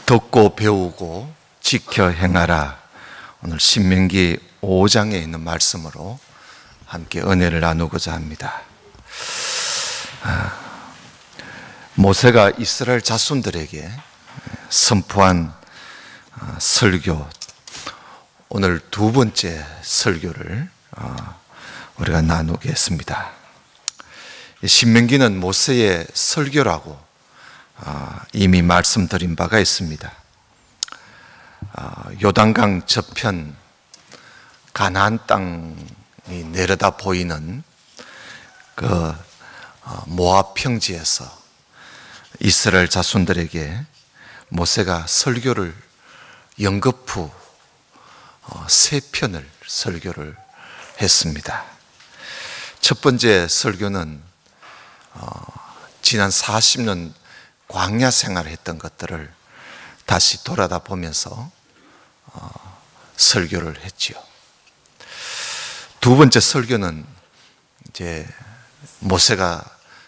듣고 배우고 지켜 행하라. 오늘 신명기 5장에 있는 말씀으로 함께 은혜를 나누고자 합니다. 모세가 이스라엘 자손들에게 선포한 설교, 오늘 두 번째 설교를 우리가 나누겠습니다. 신명기는 모세의 설교라고 이미 말씀드린 바가 있습니다. 요단강 저편 가나안 땅이 내려다 보이는 그 모압 평지에서 이스라엘 자손들에게 모세가 설교를 연거푸 세 편을 설교를 했습니다. 첫 번째 설교는 지난 40년 광야 생활을 했던 것들을 다시 돌아다 보면서 설교를 했지요. 두 번째 설교는 이제 모세가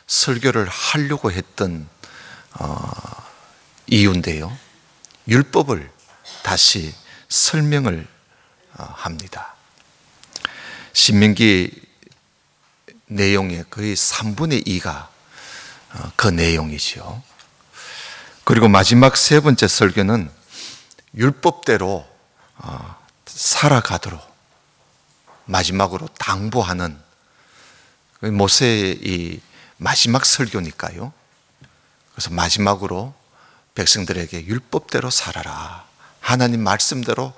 설교를 하려고 했던 이유인데요, 율법을 다시 설명을 합니다. 신명기 내용의 거의 3분의 2가 그 내용이죠. 그리고 마지막 세 번째 설교는 율법대로 살아가도록 마지막으로 당부하는 모세의 이 마지막 설교니까요. 그래서 마지막으로 백성들에게 율법대로 살아라, 하나님 말씀대로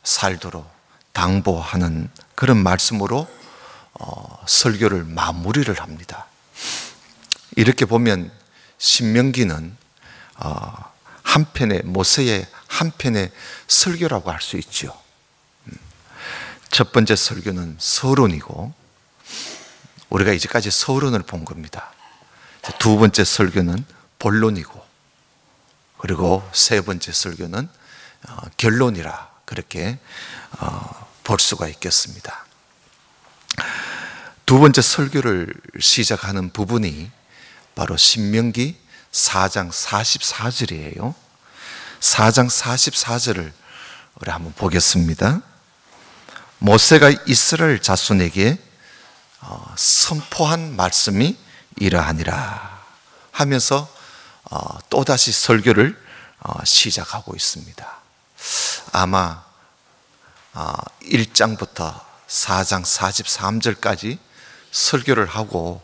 살도록 당부하는 그런 말씀으로 설교를 마무리를 합니다. 이렇게 보면 신명기는 한편의 모세의 한편의 설교라고 할 수 있죠. 첫 번째 설교는 서론이고, 우리가 이제까지 서론을 본 겁니다. 두 번째 설교는 본론이고, 그리고 세 번째 설교는 결론이라 그렇게 볼 수가 있겠습니다. 두 번째 설교를 시작하는 부분이 바로 신명기 4장 44절이에요. 4장 44절을 우리 한번 보겠습니다. 모세가 이스라엘 자손에게 선포한 말씀이 이러하니라 하면서 또다시 설교를 시작하고 있습니다. 아마 1장부터 4장 43절까지 설교를 하고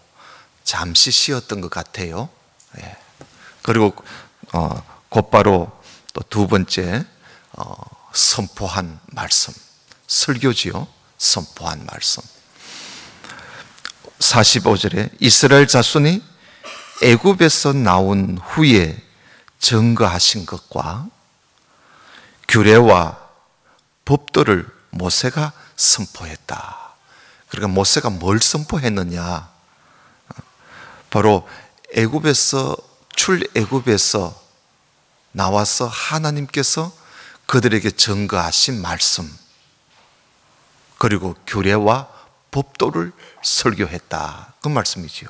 잠시 쉬었던 것 같아요. 그리고 곧바로 또 두 번째 선포한 말씀, 설교지요. 선포한 말씀 45절에 이스라엘 자손이 애굽에서 나온 후에 증거하신 것과 규례와 법도를 모세가 선포했다. 그러니까 모세가 뭘 선포했느냐, 바로 애굽에서 출애굽에서 나와서 하나님께서 그들에게 증거하신 말씀, 그리고 규례와 법도를 설교했다, 그 말씀이지요.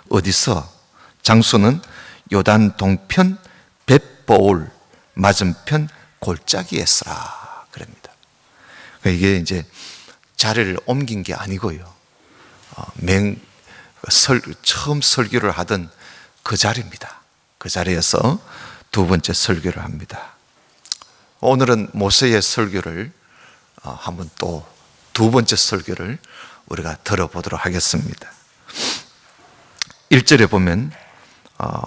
어디서? 장소는 요단 동편 벳보울 맞은편 골짜기에서라 그럽니다. 이게 이제 자리를 옮긴 게 아니고요, 처음 설교를 하던 그 자리입니다. 그 자리에서 두 번째 설교를 합니다. 오늘은 모세의 설교를 한번 또 두 번째 설교를 우리가 들어보도록 하겠습니다. 1절에 보면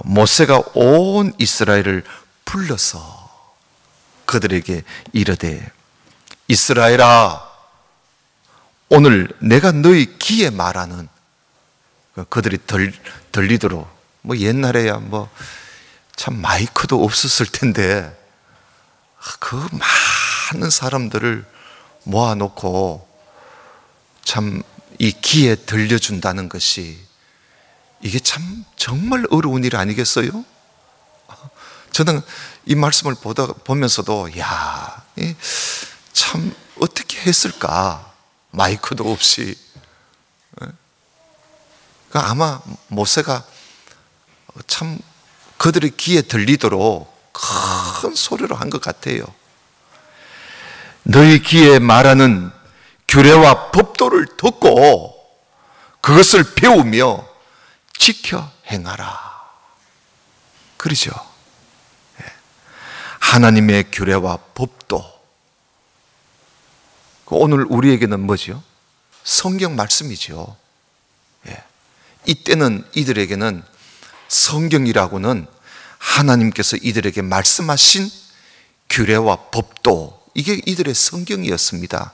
모세가 온 이스라엘을 불러서 그들에게 이르되 이스라엘아, 오늘 내가 너희 귀에 말하는, 그들이 들리도록, 옛날에야 참 마이크도 없었을 텐데 그 많은 사람들을 모아놓고 참 이 귀에 들려준다는 것이 이게 참 정말 어려운 일 아니겠어요? 저는 이 말씀을 보면서도 참 어떻게 했을까, 마이크도 없이. 아마 모세가 참 그들의 귀에 들리도록 큰 소리로 한 것 같아요. 너희 귀에 말하는 규례와 법도를 듣고 그것을 배우며 지켜 행하라. 그러죠. 하나님의 규례와 법도. 오늘 우리에게는 뭐죠? 성경 말씀이죠. 이때는 이들에게는 성경이라고는 하나님께서 이들에게 말씀하신 규례와 법도, 이게 이들의 성경이었습니다.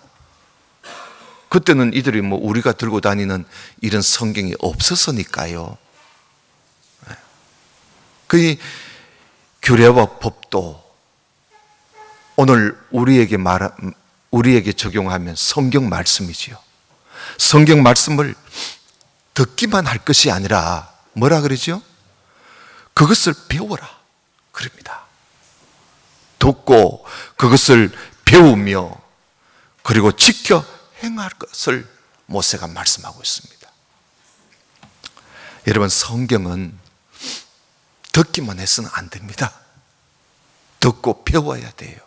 그때는 이들이 우리가 들고 다니는 이런 성경이 없었으니까요. 그 규례와 법도 오늘 우리에게 적용하면 성경 말씀이지요. 성경 말씀을 듣기만 할 것이 아니라 뭐라 그러죠? 그것을 배워라 그럽니다. 듣고 그것을 배우며 그리고 지켜 행할 것을 모세가 말씀하고 있습니다. 여러분, 성경은 듣기만 해서는 안 됩니다. 듣고 배워야 돼요.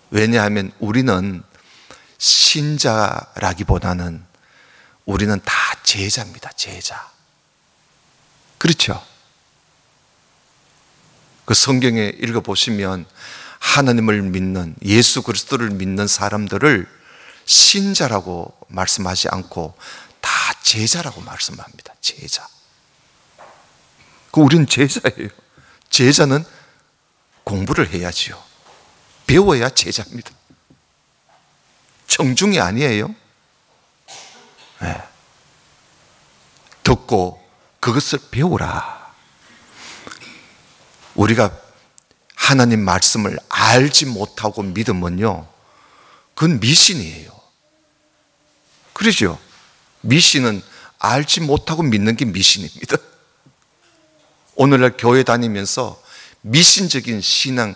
왜냐하면 우리는 신자라기보다는 우리는 다 제자입니다. 제자. 그렇죠? 그 성경에 읽어보시면 하나님을 믿는, 예수 그리스도를 믿는 사람들을 신자라고 말씀하지 않고 다 제자라고 말씀합니다. 제자. 우리는 제자예요. 제자는 공부를 해야지요. 배워야 제자입니다. 청중이 아니에요. 네. 듣고 그것을 배우라. 우리가 하나님 말씀을 알지 못하고 믿으면요, 그건 미신이에요. 그러죠? 미신은 알지 못하고 믿는 게 미신입니다. 오늘날 교회 다니면서 미신적인 신앙을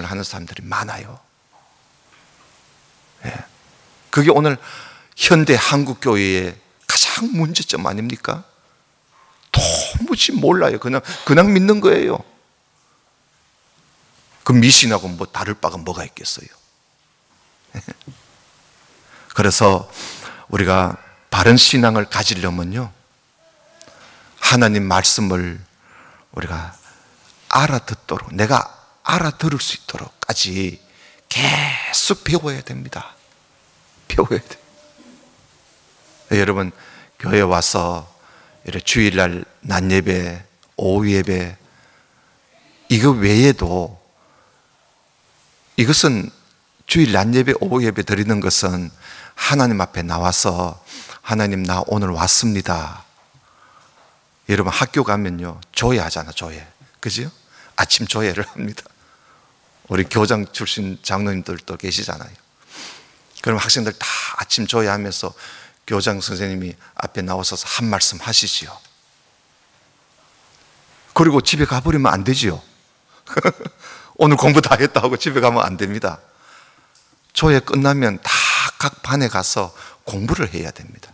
하는 사람들이 많아요. 그게 오늘 현대 한국 교회의 가장 문제점 아닙니까? 도무지 몰라요. 그냥 믿는 거예요. 그 미신하고 뭐 다를 바가 뭐가 있겠어요? 그래서 우리가 바른 신앙을 가지려면요, 하나님 말씀을 우리가 알아듣도록, 내가 알아들을 수 있도록까지 계속 배워야 됩니다. 배워야 돼요. 여러분, 교회 와서 주일날 낮 예배, 오후 예배, 이거 외에도, 이것은 주일 낮 예배, 오후 예배 드리는 것은 하나님 앞에 나와서 하나님, 나 오늘 왔습니다. 여러분, 학교 가면요, 조회하잖아, 조회. 그죠? 아침 조회를 합니다. 우리 교장 출신 장로님들도 계시잖아요. 그럼 학생들 다 아침 조회하면서 교장 선생님이 앞에 나오셔서 한 말씀 하시지요. 그리고 집에 가버리면 안 되지요. 오늘 공부 다 했다 하고 집에 가면 안 됩니다. 조회 끝나면 다 각 반에 가서 공부를 해야 됩니다.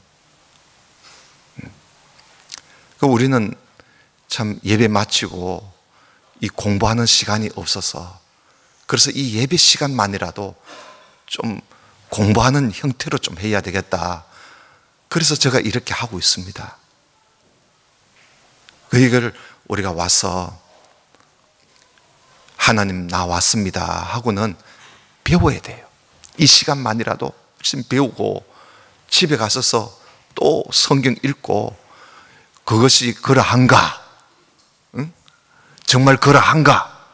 우리는 참 예배 마치고 이 공부하는 시간이 없어서, 그래서 이 예배 시간만이라도 좀 공부하는 형태로 좀 해야 되겠다. 그래서 제가 이렇게 하고 있습니다. 이걸 우리가 와서 하나님, 나 왔습니다 하고는 배워야 돼요. 이 시간만이라도 지금 배우고 집에 가서서 또 성경 읽고, 그것이 그러한가? 응? 정말 그러한가?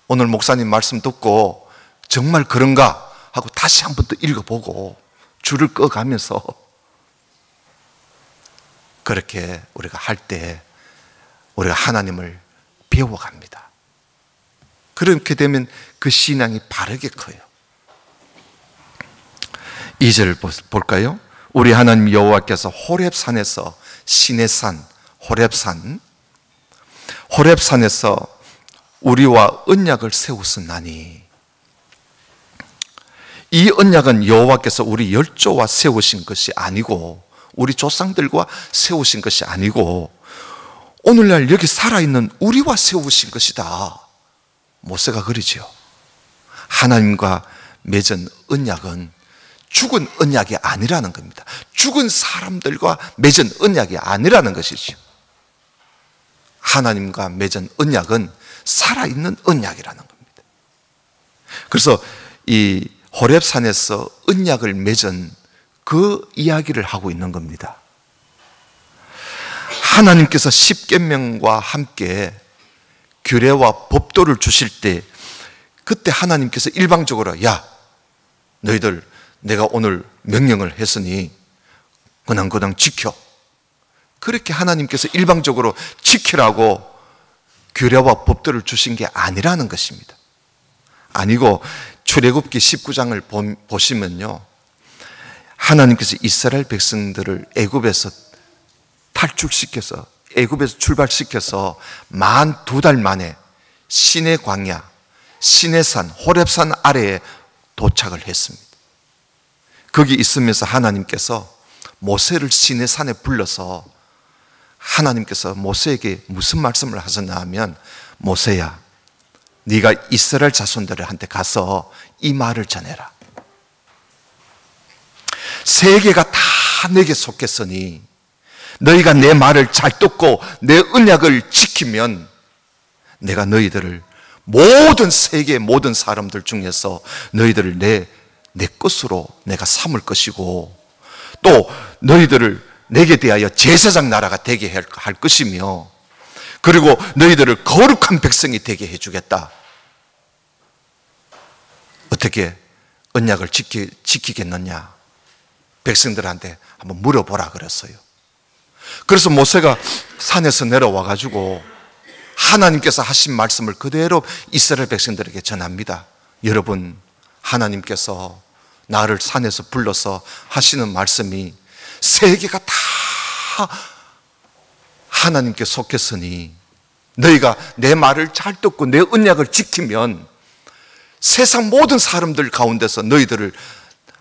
오늘 목사님 말씀 듣고 정말 그런가? 하고 다시 한 번 더 읽어보고 줄을 꺼가면서, 그렇게 우리가 할 때 우리가 하나님을 배워갑니다. 그렇게 되면 그 신앙이 바르게 커요. 2절 볼까요? 우리 하나님 여호와께서 호렙산에서, 시내산, 호렙산에서 우리와 언약을 세우셨나니, 이 언약은 여호와께서 우리 열조와 세우신 것이 아니고, 우리 조상들과 세우신 것이 아니고, 오늘날 여기 살아있는 우리와 세우신 것이다. 모세가 그러지요. 하나님과 맺은 언약은 죽은 언약이 아니라는 겁니다. 죽은 사람들과 맺은 언약이 아니라는 것이죠. 하나님과 맺은 언약은 살아있는 언약이라는 겁니다. 그래서 이 호렙산에서 언약을 맺은 그 이야기를 하고 있는 겁니다. 하나님께서 십계명과 함께 규례와 법도를 주실 때, 그때 하나님께서 일방적으로 야, 너희들 내가 오늘 명령을 했으니 그냥 지켜, 그렇게 하나님께서 일방적으로 지키라고 규례와 법도를 주신 게 아니라는 것입니다. 아니고 출애굽기 19장을 보시면요, 하나님께서 이스라엘 백성들을 애굽에서 탈출시켜서, 애굽에서 출발시켜서 42달 만에 시내 광야, 시내산, 호렙산 아래에 도착을 했습니다. 거기 있으면서 하나님께서 모세를 시내산에 불러서 하나님께서 모세에게 무슨 말씀을 하셨냐 하면, 모세야, 네가 이스라엘 자손들한테 가서 이 말을 전해라. 세계가 다 내게 속했으니 너희가 내 말을 잘 듣고 내 언약을 지키면 내가 너희들을 모든 세계 모든 사람들 중에서 너희들을 내 것으로 내가 삼을 것이고, 또 너희들을 내게 대하여 제사장 나라가 되게 할 것이며, 그리고 너희들을 거룩한 백성이 되게 해주겠다. 어떻게 언약을 지키겠느냐? 백성들한테 한번 물어보라 그랬어요. 그래서 모세가 산에서 내려와 가지고 하나님께서 하신 말씀을 그대로 이스라엘 백성들에게 전합니다. 여러분, 하나님께서 나를 산에서 불러서 하시는 말씀이 세계가 다 하나님께 속했으니 너희가 내 말을 잘 듣고 내 언약을 지키면 세상 모든 사람들 가운데서 너희들을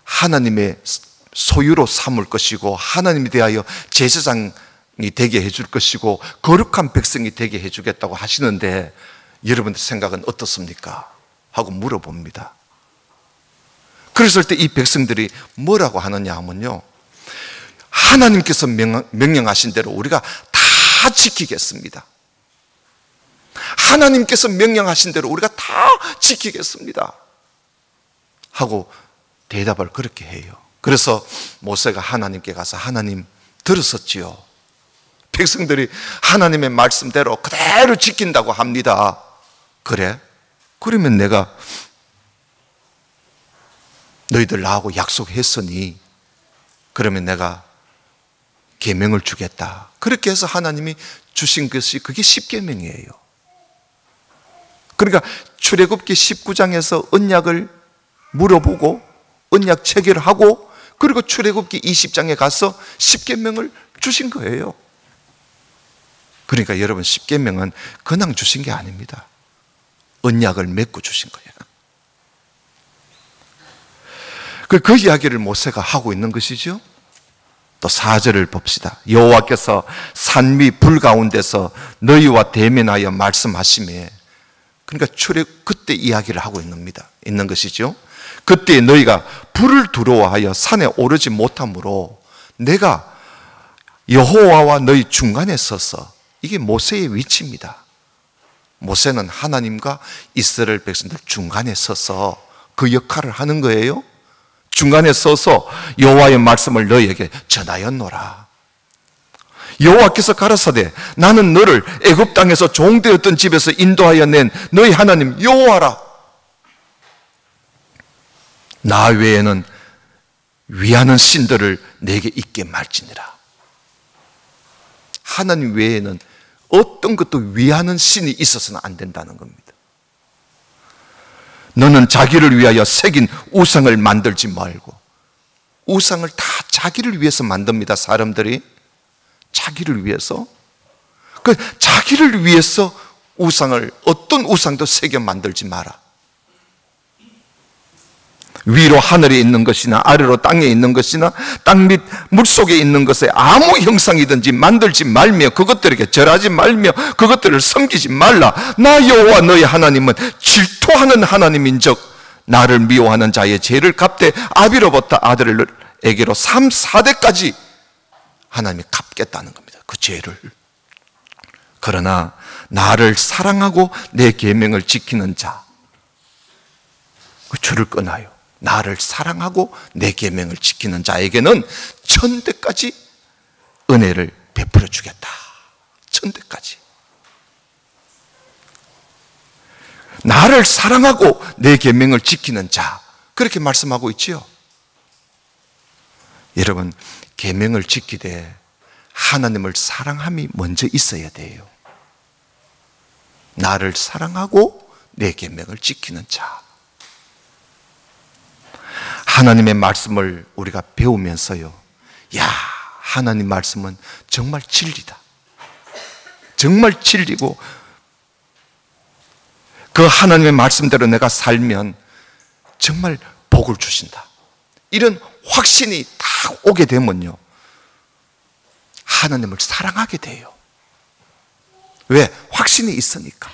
하나님의 소유로 삼을 것이고, 하나님에 대하여 제사장이 되게 해줄 것이고, 거룩한 백성이 되게 해주겠다고 하시는데 여러분들 생각은 어떻습니까? 하고 물어봅니다. 그랬을 때 이 백성들이 뭐라고 하느냐 하면요, 하나님께서 명령하신 대로 우리가 다 지키겠습니다. 하나님께서 명령하신 대로 우리가 다 지키겠습니다 하고 대답을 그렇게 해요. 그래서 모세가 하나님께 가서, 하나님 들었었지요. 백성들이 하나님의 말씀대로 그대로 지킨다고 합니다. 그래? 그러면 내가 너희들 나하고 약속했으니 그러면 내가 계명을 주겠다. 그렇게 해서 하나님이 주신 것이 그게 십계명이에요. 그러니까 출애굽기 19장에서 언약을 물어보고 언약 체결하고, 그리고 출애굽기 20장에 가서 십계명을 주신 거예요. 그러니까 여러분, 십계명은 그냥 주신 게 아닙니다. 언약을 맺고 주신 거예요. 그 이야기를 모세가 하고 있는 것이죠. 또 4절을 봅시다. 여호와께서 산 위 불 가운데서 너희와 대면하여 말씀하시매, 그러니까 그때 이야기를 하고 있는 것이죠. 그때 너희가 불을 두려워하여 산에 오르지 못하므로 내가 여호와와 너희 중간에 서서, 이게 모세의 위치입니다. 모세는 하나님과 이스라엘 백성들 중간에 서서 그 역할을 하는 거예요. 중간에 서서 여호와의 말씀을 너희에게 전하였노라. 여호와께서 가라사대 나는 너를 애굽 땅에서 종되었던 집에서 인도하여 낸 너희 하나님 여호와라. 나 외에는 위하는 신들을 내게 있게 말지니라. 하나님 외에는 어떤 것도 위하는 신이 있어서는 안 된다는 겁니다. 너는 자기를 위하여 새긴 우상을 만들지 말고. 우상을 다 자기를 위해서 만듭니다. 사람들이 자기를 위해서. 그 자기를 위해서 우상을, 어떤 우상도 새겨 만들지 마라. 위로 하늘에 있는 것이나 아래로 땅에 있는 것이나 땅 밑 물속에 있는 것에 아무 형상이든지 만들지 말며 그것들에게 절하지 말며 그것들을 섬기지 말라. 나 여호와 너희 하나님은 질투하는 하나님인즉 나를 미워하는 자의 죄를 갚되 아비로부터 아들에게로 3, 4대까지 하나님이 갚겠다는 겁니다. 그 죄를. 그러나 나를 사랑하고 내 계명을 지키는 자, 그 줄을 끊어요. 나를 사랑하고 내 계명을 지키는 자에게는 1000대까지 은혜를 베풀어 주겠다. 1000대까지. 나를 사랑하고 내 계명을 지키는 자, 그렇게 말씀하고 있지요. 여러분, 계명을 지키되 하나님을 사랑함이 먼저 있어야 돼요. 나를 사랑하고 내 계명을 지키는 자. 하나님의 말씀을 우리가 배우면서요, 야, 하나님 말씀은 정말 진리다. 정말 진리고 그 하나님의 말씀대로 내가 살면 정말 복을 주신다. 이런 확신이 딱 오게 되면요, 하나님을 사랑하게 돼요. 왜? 확신이 있으니까.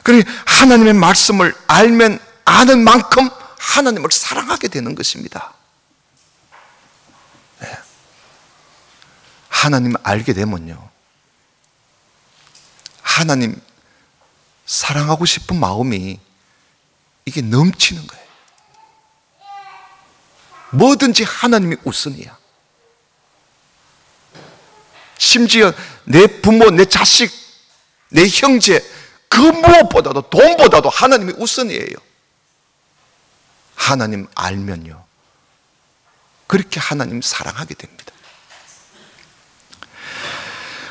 그러니 하나님의 말씀을 알면 아는 만큼 하나님을 사랑하게 되는 것입니다. 네. 하나님 알게 되면요, 하나님 사랑하고 싶은 마음이 이게 넘치는 거예요. 뭐든지 하나님이 우선이야. 심지어 내 부모, 내 자식, 내 형제, 그 무엇보다도, 돈보다도 하나님이 우선이에요. 하나님 알면요, 그렇게 하나님 사랑하게 됩니다.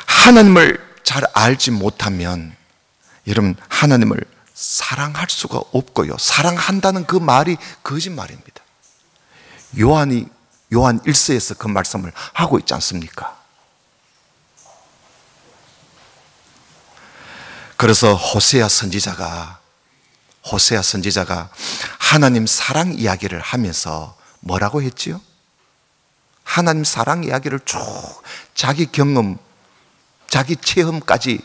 하나님을 잘 알지 못하면 여러분, 하나님을 사랑할 수가 없고요, 사랑한다는 그 말이 거짓말입니다. 요한 1서에서 그 말씀을 하고 있지 않습니까? 그래서 호세아 선지자가 하나님 사랑 이야기를 하면서 뭐라고 했지요? 하나님 사랑 이야기를 쭉 자기 경험, 자기 체험까지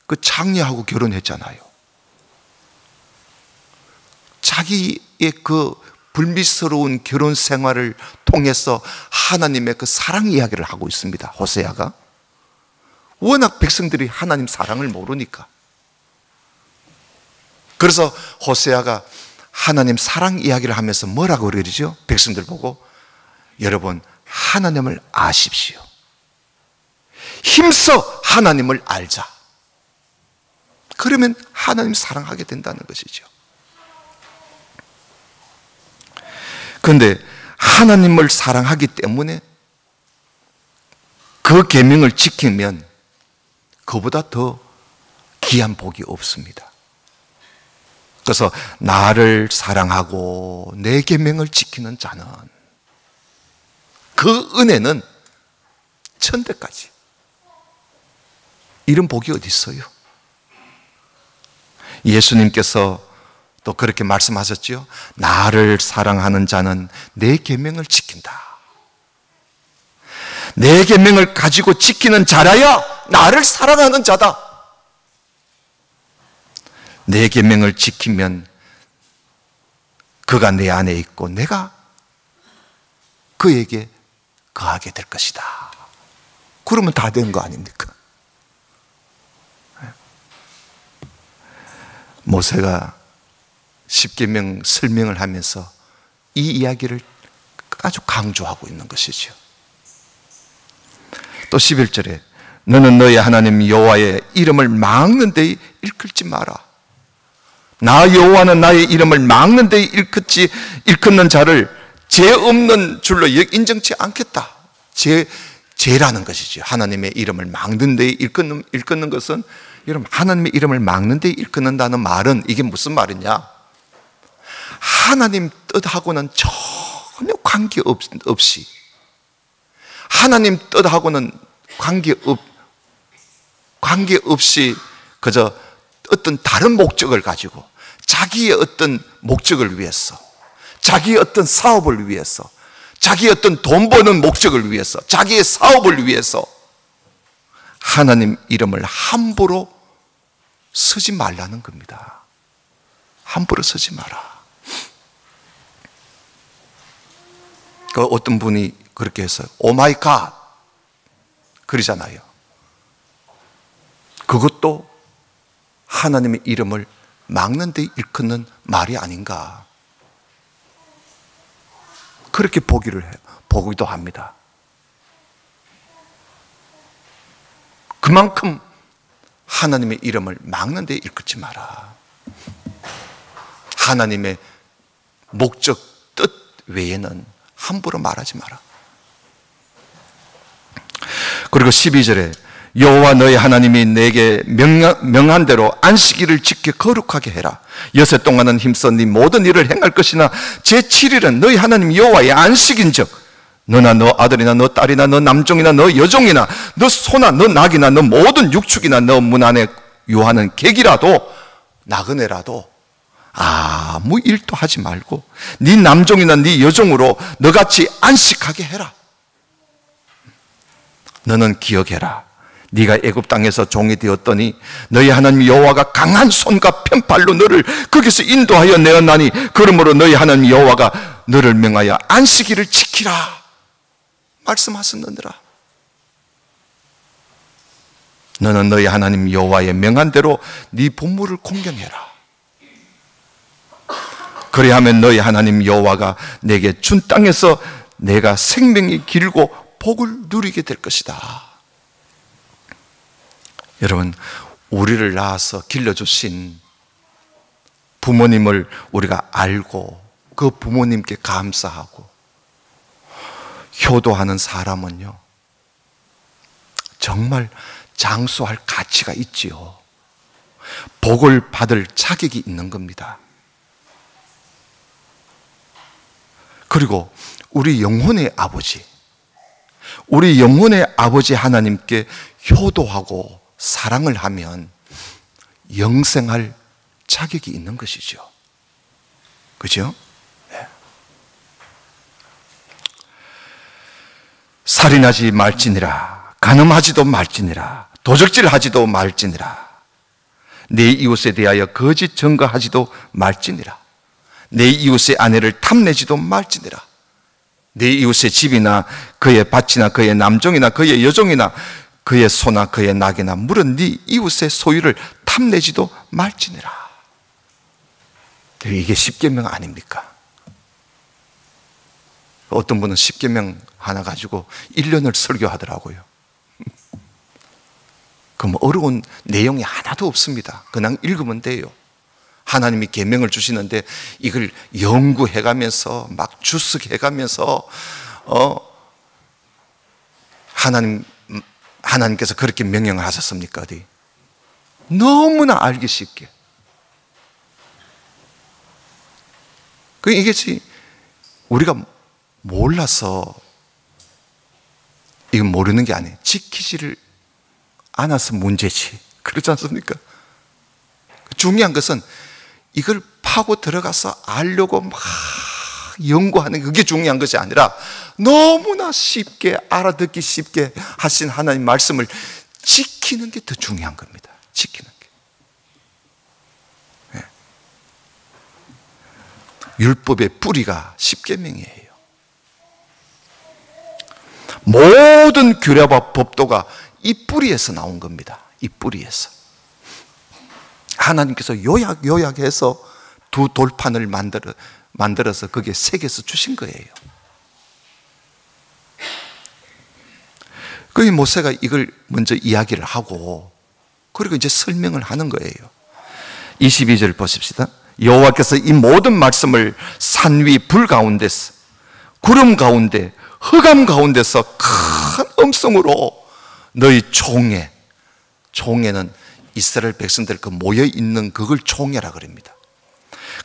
그 장녀하고 결혼했잖아요. 자기의 그 불미스러운 결혼 생활을 통해서 하나님의 그 사랑 이야기를 하고 있습니다. 호세아가. 워낙 백성들이 하나님 사랑을 모르니까. 그래서 호세아가 하나님 사랑 이야기를 하면서 뭐라고 그러죠? 백성들 보고, 여러분, 하나님을 아십시오. 힘써 하나님을 알자. 그러면 하나님 사랑하게 된다는 것이죠. 그런데 하나님을 사랑하기 때문에 그 계명을 지키면 그보다 더 귀한 복이 없습니다. 그래서 나를 사랑하고 내 계명을 지키는 자는, 그 은혜는 1000대까지. 이런 복이 어디 있어요? 예수님께서 또 그렇게 말씀하셨죠. 나를 사랑하는 자는 내 계명을 지킨다. 내 계명을 가지고 지키는 자라야 나를 사랑하는 자다. 내 계명을 지키면 그가 내 안에 있고 내가 그에게 거하게 될 것이다. 그러면 다 된 거 아닙니까? 모세가 십계명 설명을 하면서 이 이야기를 아주 강조하고 있는 것이죠. 또 11절에 너는 너의 하나님 여호와의 이름을 막는 데에 일컫지 마라. 나 여호와는 나의 이름을 막는 데에 일컫는 자를 죄 없는 줄로 인정치 않겠다. 죄라는 것이죠. 하나님의 이름을 막는 데에 일컫는 것은, 여러분, 하나님의 이름을 막는 데에 일컫는다는 말은 이게 무슨 말이냐? 하나님 뜻하고는 전혀 관계없이, 하나님 뜻하고는 관계없이 그저 어떤 다른 목적을 가지고 자기의 어떤 목적을 위해서, 자기의 어떤 사업을 위해서, 자기의 어떤 돈 버는 목적을 위해서, 자기의 사업을 위해서 하나님 이름을 함부로 서지 말라는 겁니다. 함부로 서지 마라. 그 어떤 분이 그렇게 해서 오 마이 갓 그러잖아요. 그것도 하나님의 이름을 막는 데 일컫는 말이 아닌가, 그렇게 보기도 합니다. 그만큼 하나님의 이름을 막는 데 일컫지 마라. 하나님의 목적, 뜻 외에는 함부로 말하지 마라. 그리고 12절에 여호와 너희 하나님이 내게 명한 대로 안식일을 지켜 거룩하게 해라. 여섯 동안은 힘써 네 모든 일을 행할 것이나 제7일은 너희 하나님 여호와의 안식인즉 너나 너 아들이나 너 딸이나 너 남종이나 너 여종이나 너 소나 너 낙이나 너 모든 육축이나 너 문 안에 유하는 객이라도 나그네라도 아무 일도 하지 말고 네 남종이나 네 여종으로 너같이 안식하게 해라. 너는 기억해라. 네가 애굽 땅에서 종이 되었더니 너희 하나님 여호와가 강한 손과 편팔로 너를 거기서 인도하여 내었나니 그러므로 너희 하나님 여호와가 너를 명하여 안식일을 지키라 말씀하셨느니라. 너는 너희 하나님 여호와의 명한 대로 네 부모를 공경해라. 그리하면 너희 하나님 여호와가 내게 준 땅에서 내가 생명이 길고 복을 누리게 될 것이다. 여러분, 우리를 낳아서 길러주신 부모님을 우리가 알고 그 부모님께 감사하고 효도하는 사람은요, 정말 장수할 가치가 있지요. 복을 받을 자격이 있는 겁니다. 그리고 우리 영혼의 아버지, 우리 영혼의 아버지 하나님께 효도하고 사랑을 하면 영생할 자격이 있는 것이죠. 그죠? 네. 살인하지 말지니라, 간음하지도 말지니라, 도적질하지도 말지니라, 내 이웃에 대하여 거짓 증거하지도 말지니라, 내 이웃의 아내를 탐내지도 말지니라, 내 이웃의 집이나 그의 밭이나 그의 남종이나 그의 여종이나 그의 소나 그의 낙이나 물은 네 이웃의 소유를 탐내지도 말지니라. 이게 십계명 아닙니까? 어떤 분은 십계명 하나 가지고 1년을 설교하더라고요. 그럼 어려운 내용이 하나도 없습니다. 그냥 읽으면 돼요. 하나님이 계명을 주시는데 이걸 연구해가면서 막 주석해가면서 하나님께서 그렇게 명령을 하셨습니까? 어디? 너무나 알기 쉽게. 이것이 우리가 몰라서 이건 모르는 게 아니에요. 지키지를 않아서 문제지. 그렇지 않습니까? 중요한 것은 이걸 파고 들어가서 알려고 막 연구하는 그게 중요한 것이 아니라 너무나 쉽게 알아듣기 쉽게 하신 하나님 말씀을 지키는 게 더 중요한 겁니다. 지키는 게. 네. 율법의 뿌리가 십계명이에요. 모든 규례와 법도가 이 뿌리에서 나온 겁니다. 이 뿌리에서. 하나님께서 요약해서 두 돌판을 만들어서 거기에 새겨서 주신 거예요. 그 모세가 이걸 먼저 이야기를 하고 그리고 이제 설명을 하는 거예요. 22절 보십시다. 여호와께서 이 모든 말씀을 산 위 불 가운데서 구름 가운데 흑암 가운데서 큰 음성으로 너희 총회는 이스라엘 백성들 그 모여 있는 그걸 총회라 그럽니다.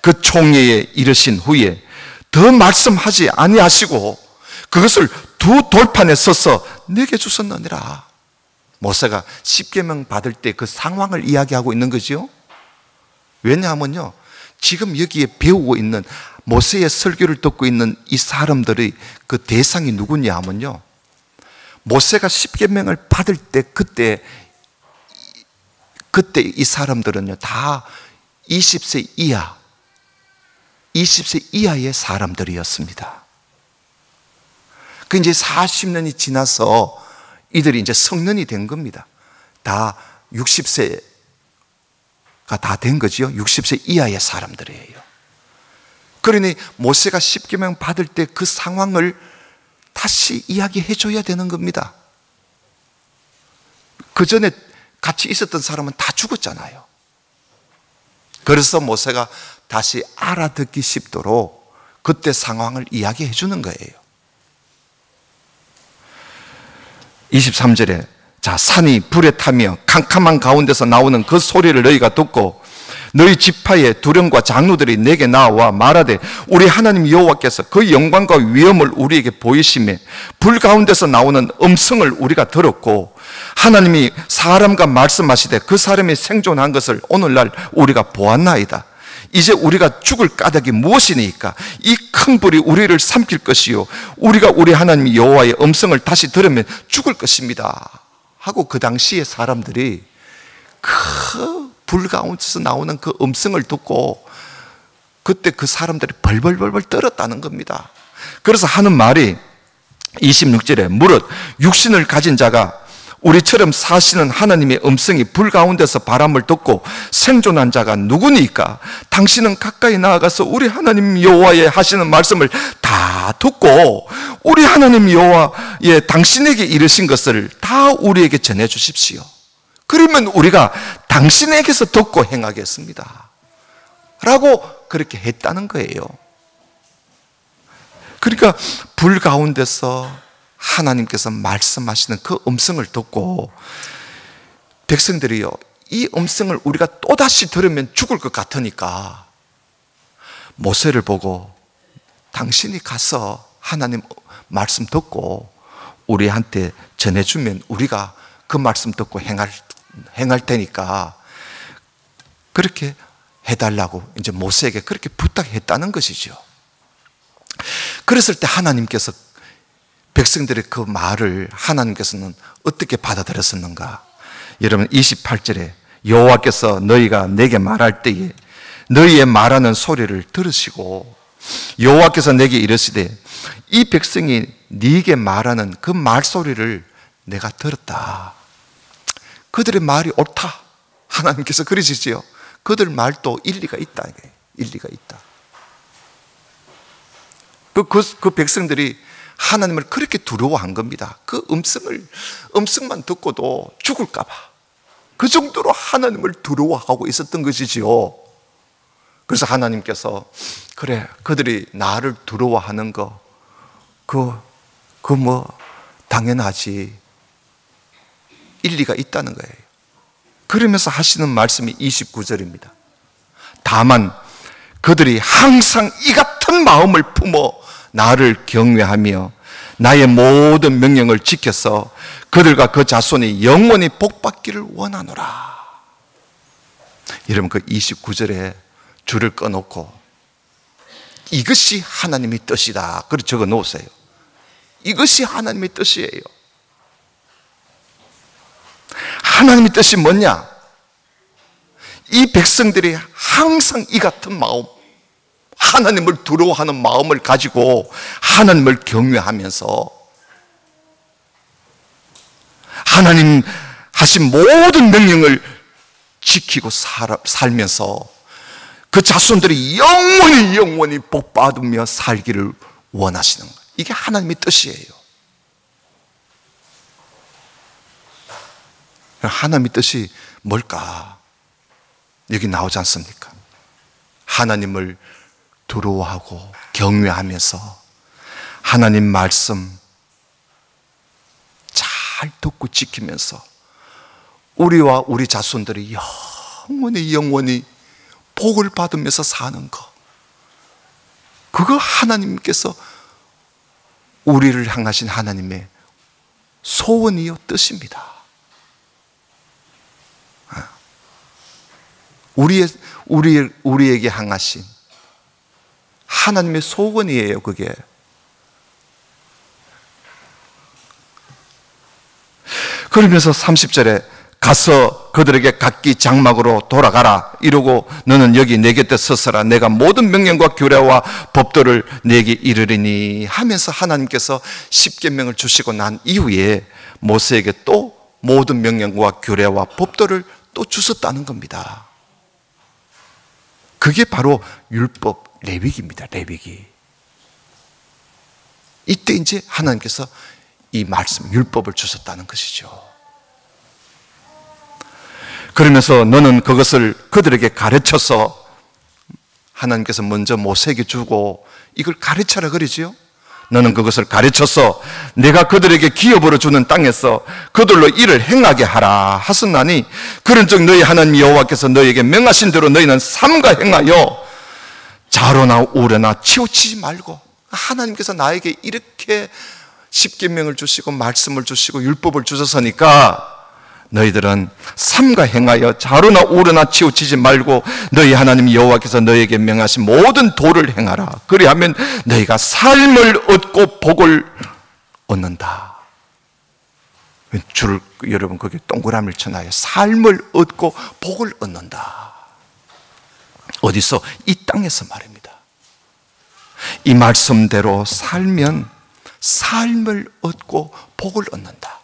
그 총회에 이르신 후에 더 말씀하지 아니하시고 그것을 두 돌판에 서서 내게 주셨느니라. 모세가 십계명 받을 때 그 상황을 이야기하고 있는 거죠. 왜냐하면요, 지금 여기에 배우고 있는 모세의 설교를 듣고 있는 이 사람들의 그 대상이 누구냐 하면요, 그때 그때 이 사람들은요, 다 20세 이하의 사람들이었습니다. 그 이제 40년이 지나서 이들이 이제 성년이 된 겁니다. 다 60세가 다 된 거지요. 60세 이하의 사람들이에요. 그러니 모세가 십계명 받을 때 그 상황을 다시 이야기해 줘야 되는 겁니다. 그 전에 같이 있었던 사람은 다 죽었잖아요. 그래서 모세가 다시 알아듣기 쉽도록 그때 상황을 이야기해 주는 거예요. 23절에 자, 산이 불에 타며 캄캄한 가운데서 나오는 그 소리를 너희가 듣고 너희 지파의 두령과 장로들이 내게 나와 말하되 우리 하나님 여호와께서 그 영광과 위엄을 우리에게 보이시매 불 가운데서 나오는 음성을 우리가 들었고 하나님이 사람과 말씀하시되 그 사람이 생존한 것을 오늘날 우리가 보았나이다. 이제 우리가 죽을 까닭이 무엇이니까? 이 큰 불이 우리를 삼킬 것이요 우리가 우리 하나님 여호와의 음성을 다시 들으면 죽을 것입니다 하고 그 당시에 사람들이 그 불 가운데서 나오는 그 음성을 듣고 그때 그 사람들이 벌벌벌벌 떨었다는 겁니다. 그래서 하는 말이 26절에 무릇 육신을 가진 자가 우리처럼 사시는 하나님의 음성이 불 가운데서 바람을 듣고 생존한 자가 누구니까? 당신은 가까이 나아가서 우리 하나님 여호와의 하시는 말씀을 다 듣고 우리 하나님 여호와의 당신에게 이르신 것을 다 우리에게 전해 주십시오. 그러면 우리가 당신에게서 듣고 행하겠습니다 라고 그렇게 했다는 거예요. 그러니까 불 가운데서 하나님께서 말씀하시는 그 음성을 듣고 백성들이요, 이 음성을 우리가 또다시 들으면 죽을 것 같으니까 모세를 보고 당신이 가서 하나님 말씀 듣고 우리한테 전해주면 우리가 그 말씀 듣고 행할 테니까 그렇게 해달라고 이제 모세에게 그렇게 부탁했다는 것이죠. 그랬을 때 하나님께서 백성들의 그 말을 하나님께서는 어떻게 받아들였었는가? 여러분 28절에 여호와께서 너희가 내게 말할 때에 너희의 말하는 소리를 들으시고 여호와께서 내게 이르시되 이 백성이 네게 말하는 그 말소리를 내가 들었다. 그들의 말이 옳다. 하나님께서 그러시지요. 그들 말도 일리가 있다. 일리가 있다. 그 백성들이 하나님을 그렇게 두려워한 겁니다. 그 음성만 듣고도 죽을까봐. 그 정도로 하나님을 두려워하고 있었던 것이지요. 그래서 하나님께서 그래, 그들이 나를 두려워하는 거, 당연하지. 일리가 있다는 거예요. 그러면서 하시는 말씀이 29절입니다. 다만 그들이 항상 이 같은 마음을 품어 나를 경외하며 나의 모든 명령을 지켜서 그들과 그 자손이 영원히 복받기를 원하노라. 여러분 그 29절에 줄을 꺼놓고 이것이 하나님의 뜻이다. 그렇게 적어 놓으세요. 이것이 하나님의 뜻이에요. 하나님의 뜻이 뭐냐? 이 백성들이 항상 이 같은 마음, 하나님을 두려워하는 마음을 가지고 하나님을 경외하면서 하나님 하신 모든 명령을 지키고 살면서 그 자손들이 영원히 복받으며 살기를 원하시는 거예요. 이게 하나님의 뜻이에요. 하나님의 뜻이 뭘까? 여기 나오지 않습니까? 하나님을 두려워하고 경외하면서 하나님 말씀 잘 듣고 지키면서 우리와 우리 자손들이 영원히 복을 받으면서 사는 것, 그거 하나님께서 우리를 향하신 하나님의 소원이요 뜻입니다. 우리에게 향하신 하나님의 소원이에요, 그게. 그러면서 30절에 가서 그들에게 각기 장막으로 돌아가라 이러고 너는 여기 내 곁에 서서라. 내가 모든 명령과 규례와 법도를 내게 이르리니 하면서 하나님께서 십계명을 주시고 난 이후에 모세에게 또 모든 명령과 규례와 법도를 또 주셨다는 겁니다. 그게 바로 율법 레위기입니다. 레위기. 이때 이제 하나님께서 이 말씀 율법을 주셨다는 것이죠. 그러면서 너는 그것을 그들에게 가르쳐서 하나님께서 먼저 모세에게 주고 이걸 가르쳐라 그러지요. 너는 그것을 가르쳐서 내가 그들에게 기업으로 주는 땅에서 그들로 일을 행하게 하라 하셨나니 그런즉 너희 하나님 여호와께서 너희에게 명하신 대로 너희는 삼가 행하여 좌로나 우로나 치우치지 말고, 하나님께서 나에게 이렇게 십계명을 주시고 말씀을 주시고 율법을 주셨으니까 너희들은 삼가 행하여 좌로나 우로나 치우치지 말고 너희 하나님 여호와께서 너희에게 명하신 모든 도를 행하라. 그리하면 너희가 삶을 얻고 복을 얻는다. 줄을 여러분 거기 동그라미를 쳐놔요. 삶을 얻고 복을 얻는다. 어디서? 이 땅에서 말입니다. 이 말씀대로 살면 삶을 얻고 복을 얻는다.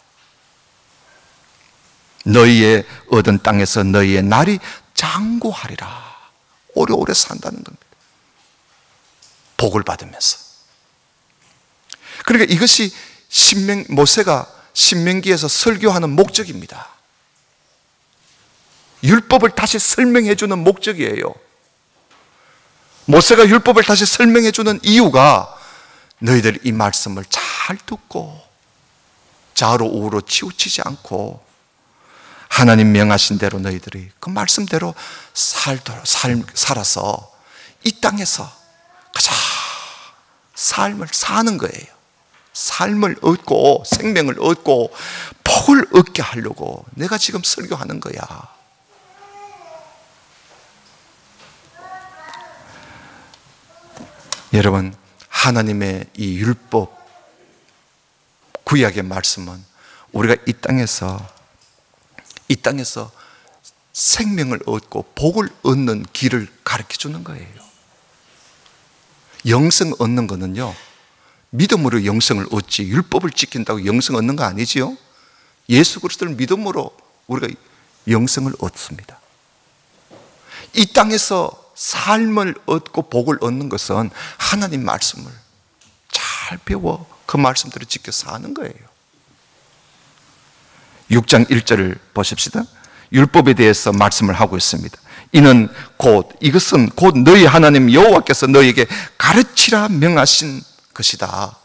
너희의 얻은 땅에서 너희의 날이 장구하리라. 오래오래 산다는 겁니다. 복을 받으면서. 그러니까 이것이 모세가 신명기에서 설교하는 목적입니다. 율법을 다시 설명해 주는 목적이에요. 모세가 율법을 다시 설명해 주는 이유가 너희들이 이 말씀을 잘 듣고 좌로 우로 치우치지 않고 하나님 명하신 대로 너희들이 그 말씀대로 살아서 이 땅에서 가장 삶을 사는 거예요. 삶을 얻고 생명을 얻고 복을 얻게 하려고 내가 지금 설교하는 거야. 여러분, 하나님의 이 율법, 구약의 말씀은 우리가 이 땅에서 생명을 얻고 복을 얻는 길을 가르쳐 주는 거예요. 영생 얻는 거는요, 믿음으로 영생을 얻지 율법을 지킨다고 영생 얻는 거 아니지요? 예수 그리스도를 믿음으로 우리가 영생을 얻습니다. 이 땅에서 삶을 얻고 복을 얻는 것은 하나님 말씀을 잘 배워 그 말씀대로 지켜 사는 거예요. 6장 1절을 보십시다. 율법에 대해서 말씀을 하고 있습니다. 이것은 곧 너희 하나님 여호와께서 너희에게 가르치라 명하신 것이다.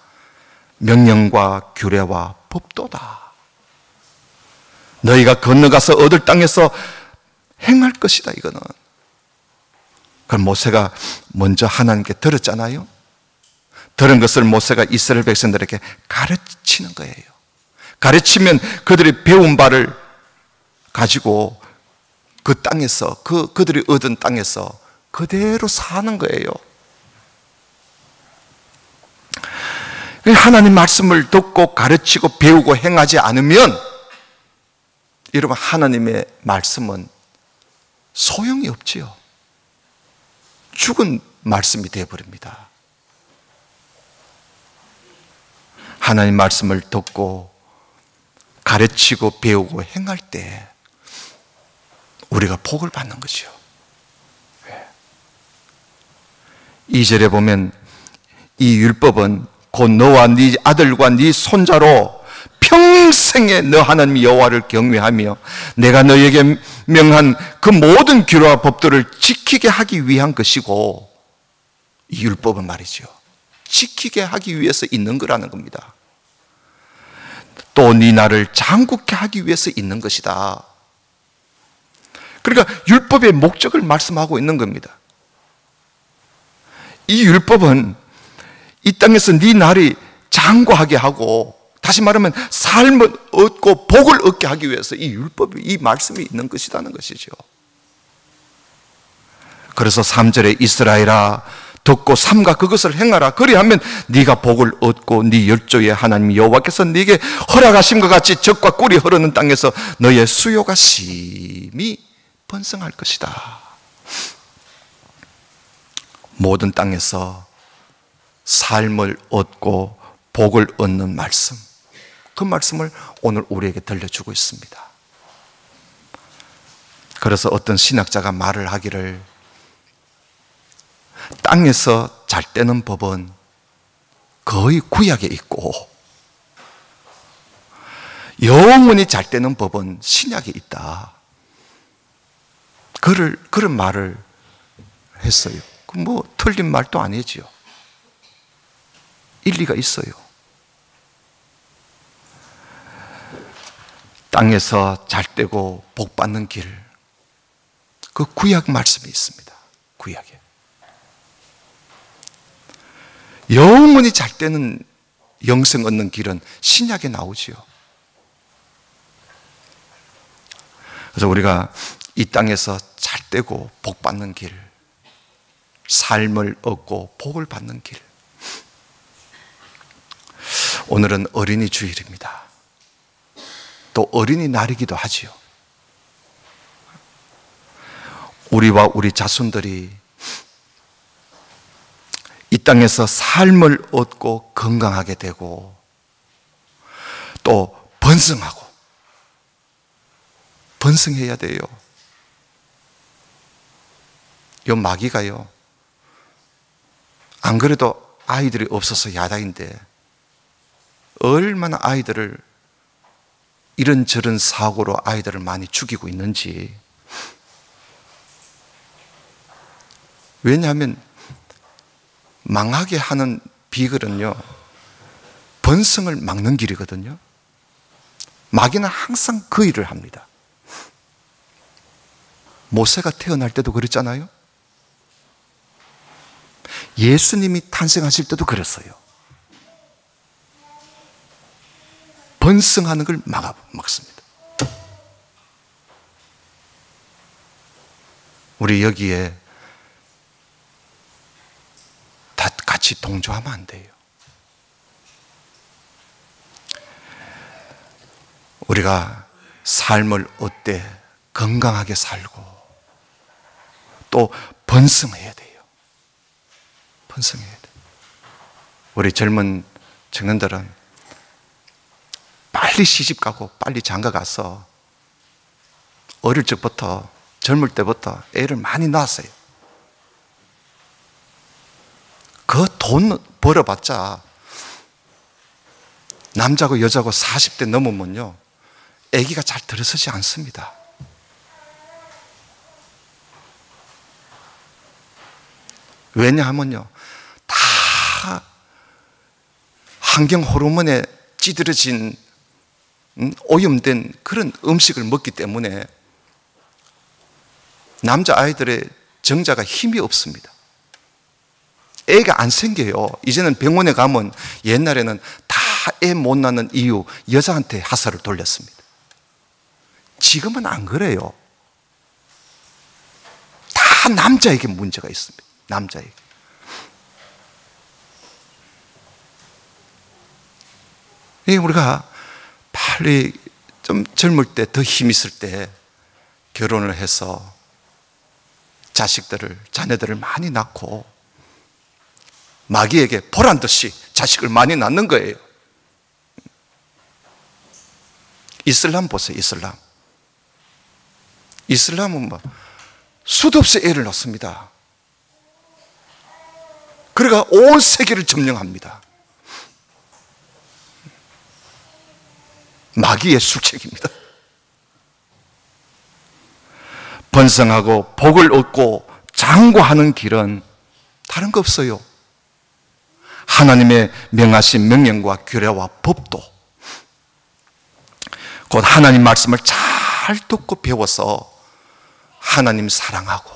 명령과 규례와 법도다. 너희가 건너가서 얻을 땅에서 행할 것이다. 이거는. 그럼 모세가 먼저 하나님께 들었잖아요. 들은 것을 모세가 이스라엘 백성들에게 가르치는 거예요. 가르치면 그들이 배운 바를 가지고 그 땅에서, 그들이 얻은 땅에서 그대로 사는 거예요. 하나님 말씀을 듣고 가르치고 배우고 행하지 않으면 여러분, 하나님의 말씀은 소용이 없지요. 죽은 말씀이 되어버립니다. 하나님 말씀을 듣고 가르치고 배우고 행할 때 우리가 복을 받는 것이요. 2절에 보면 이 율법은 곧 너와 네 아들과 네 손자로 평생에 너 하나님 여호와를 경외하며 내가 너에게 명한 그 모든 규례와 법도를 지키게 하기 위한 것이고, 이 율법은 말이죠, 지키게 하기 위해서 있는 거라는 겁니다. 또 네 나를 장구케 하기 위해서 있는 것이다. 그러니까 율법의 목적을 말씀하고 있는 겁니다. 이 율법은 이 땅에서 네 날이 장구하게 하고, 다시 말하면 삶을 얻고 복을 얻게 하기 위해서 이 율법이, 이 말씀이 있는 것이라는 것이죠. 그래서 3절에 이스라엘아 듣고 삼가 그것을 행하라. 그리하면 네가 복을 얻고 네 열조의 하나님 여호와께서 네게 허락하심과 같이 젖과 꿀이 흐르는 땅에서 너의 수요가 심히 번성할 것이다. 모든 땅에서 삶을 얻고 복을 얻는 말씀, 그 말씀을 오늘 우리에게 들려주고 있습니다. 그래서 어떤 신학자가 말을 하기를, 땅에서 잘 되는 법은 거의 구약에 있고 영원히 잘 되는 법은 신약에 있다. 그런 말을 했어요. 뭐 틀린 말도 아니지요. 일리가 있어요. 땅에서 잘 되고 복 받는 길, 그 구약 말씀이 있습니다. 구약에. 영원히 잘 되는 영생 얻는 길은 신약에 나오지요. 그래서 우리가 이 땅에서 잘 되고 복 받는 길, 삶을 얻고 복을 받는 길. 오늘은 어린이 주일입니다. 또 어린이날이기도 하지요. 우리와 우리 자손들이 이 땅에서 삶을 얻고 건강하게 되고 또 번성해야 돼요. 요 마귀가요, 안 그래도 아이들이 없어서 야단인데 얼마나 아이들을 이런저런 사고로 아이들을 많이 죽이고 있는지. 왜냐하면 망하게 하는 비결은요, 번성을 막는 길이거든요. 마귀는 항상 그 일을 합니다. 모세가 태어날 때도 그랬잖아요. 예수님이 탄생하실 때도 그랬어요. 번성하는 걸 막습니다. 우리 여기에 다 같이 동조하면 안 돼요. 우리가 삶을 얻되 건강하게 살고 또 번성해야 돼요. 번성해야 돼요. 우리 젊은 청년들은 빨리 시집 가고 빨리 장가 가서 어릴 적부터, 젊을 때부터 애를 많이 낳았어요. 그 돈 벌어봤자 남자고 여자고 40대 넘으면요, 아기가 잘 들어서지 않습니다. 왜냐하면요, 다 환경 호르몬에 찌들어진 오염된 그런 음식을 먹기 때문에 남자아이들의 정자가 힘이 없습니다. 애가 안 생겨요. 이제는 병원에 가면, 옛날에는 다 애 못 낳는 이유 여자한테 하사를 돌렸습니다. 지금은 안 그래요. 다 남자에게 문제가 있습니다. 남자에게. 우리가 빨리 좀 젊을 때, 더 힘 있을 때 결혼을 해서 자녀들을 많이 낳고 마귀에게 보란 듯이 자식을 많이 낳는 거예요. 이슬람 보세요. 이슬람은 뭐 수도 없이 애를 낳습니다. 그러니까 온 세계를 점령합니다. 마귀의 수책입니다. 번성하고 복을 얻고 장구하는 길은 다른 거 없어요. 하나님의 명하신 명령과 규례와 법도, 곧 하나님 말씀을 잘 듣고 배워서 하나님 사랑하고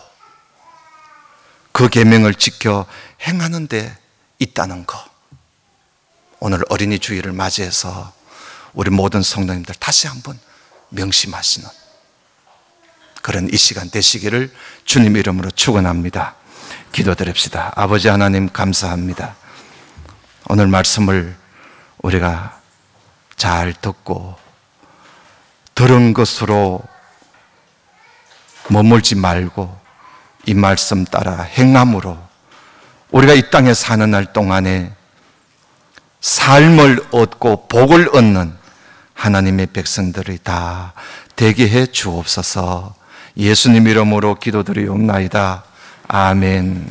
그 계명을 지켜 행하는 데 있다는 것. 오늘 어린이 주일을 맞이해서 우리 모든 성도님들 다시 한번 명심하시는 그런 이 시간 되시기를 주님 이름으로 축원합니다. 기도드립시다. 아버지 하나님 감사합니다. 오늘 말씀을 우리가 잘 듣고 들은 것으로 머물지 말고 이 말씀 따라 행함으로 우리가 이 땅에 사는 날 동안에 삶을 얻고 복을 얻는 하나님의 백성들이 다 되게 해 주옵소서. 예수님 이름으로 기도드리옵나이다. 아멘.